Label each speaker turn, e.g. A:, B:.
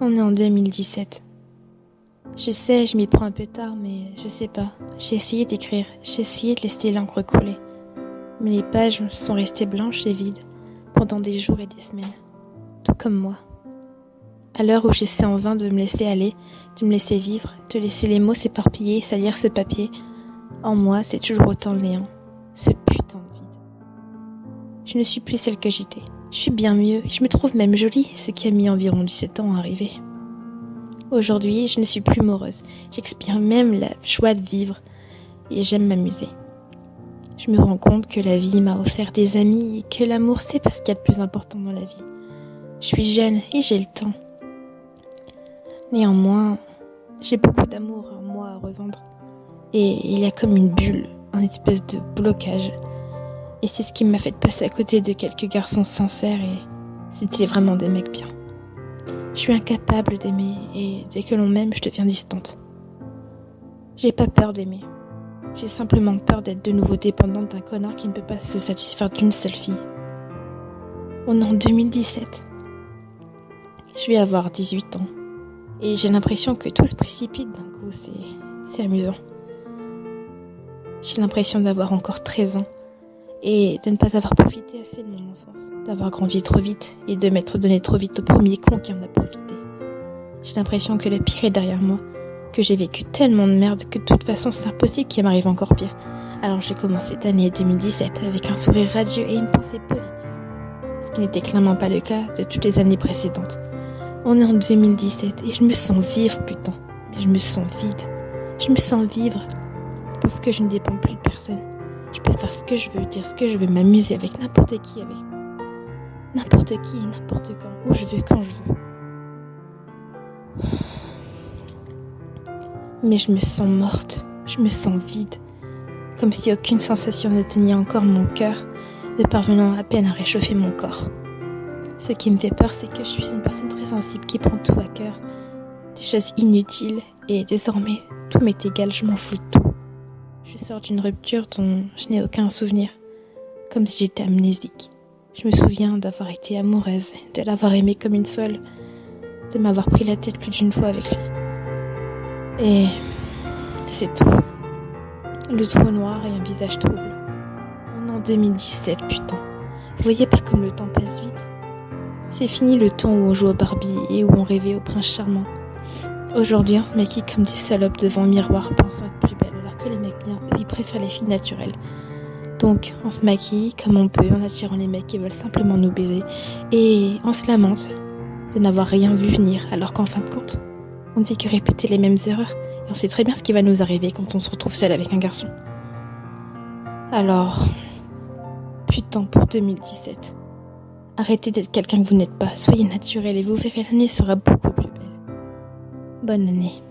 A: On est en 2017. Je sais, je m'y prends un peu tard, mais je sais pas. J'ai essayé d'écrire, j'ai essayé de laisser l'encre couler. Mais les pages sont restées blanches et vides pendant des jours et des semaines. Tout comme moi. À l'heure où j'essaie en vain de me laisser aller, de me laisser vivre, de laisser les mots s'éparpiller et salir ce papier, en moi, c'est toujours autant le néant. Ce putain de vide. Je ne suis plus celle que j'étais. Je suis bien mieux, je me trouve même jolie, ce qui a mis environ 17 ans à arriver. Aujourd'hui, je ne suis plus morose. J'expire même la joie de vivre et j'aime m'amuser. Je me rends compte que la vie m'a offert des amis et que l'amour, c'est pas ce qu'il y a de plus important dans la vie. Je suis jeune et j'ai le temps. Néanmoins, j'ai beaucoup d'amour en moi à revendre. Et il y a comme une bulle, un espèce de blocage. Et c'est ce qui m'a fait passer à côté de quelques garçons sincères et c'était vraiment des mecs bien. Je suis incapable d'aimer et dès que l'on m'aime, je deviens distante. J'ai pas peur d'aimer. J'ai simplement peur d'être de nouveau dépendante d'un connard qui ne peut pas se satisfaire d'une seule fille. On est en 2017. Je vais avoir 18 ans. Et j'ai l'impression que tout se précipite d'un coup, c'est amusant. J'ai l'impression d'avoir encore 13 ans et de ne pas avoir profité assez de mon enfance, d'avoir grandi trop vite et de m'être donné trop vite au premier con qui en a profité. J'ai l'impression que le pire est derrière moi, que j'ai vécu tellement de merde que de toute façon c'est impossible qu'il m'arrive encore pire. Alors j'ai commencé cette année 2017 avec un sourire radieux et une pensée positive, ce qui n'était clairement pas le cas de toutes les années précédentes. On est en 2017 et je me sens vivre, putain. Mais je me sens vide. Je me sens vivre parce que je ne dépends plus de personne. Je peux faire ce que je veux, dire ce que je veux, m'amuser avec n'importe qui, avec n'importe qui, n'importe quand, où je veux, quand je veux. Mais je me sens morte, je me sens vide, comme si aucune sensation n'atteignait encore mon cœur, ne parvenant à peine à réchauffer mon corps. Ce qui me fait peur, c'est que je suis une personne très sensible qui prend tout à cœur, des choses inutiles, et désormais, tout m'est égal, je m'en fous de tout. Je sors d'une rupture dont je n'ai aucun souvenir, comme si j'étais amnésique. Je me souviens d'avoir été amoureuse, de l'avoir aimé comme une folle, de m'avoir pris la tête plus d'une fois avec lui. Et c'est tout. Le trou noir et un visage trouble. On est en 2017, putain. Vous voyez pas comme le temps passe vite? C'est fini le temps où on jouait au Barbie et où on rêvait au prince charmant. Aujourd'hui, on se maquille comme des salopes devant un miroir pensant être plus belle, alors que les mecs bien, eux, ils préfèrent les filles naturelles. Donc, on se maquille comme on peut en attirant les mecs qui veulent simplement nous baiser et on se lamente de n'avoir rien vu venir, alors qu'en fin de compte, on ne fait que répéter les mêmes erreurs et on sait très bien ce qui va nous arriver quand on se retrouve seul avec un garçon. Alors, putain, pour 2017. Arrêtez d'être quelqu'un que vous n'êtes pas, soyez naturel et vous verrez l'année sera beaucoup plus belle. Bonne année.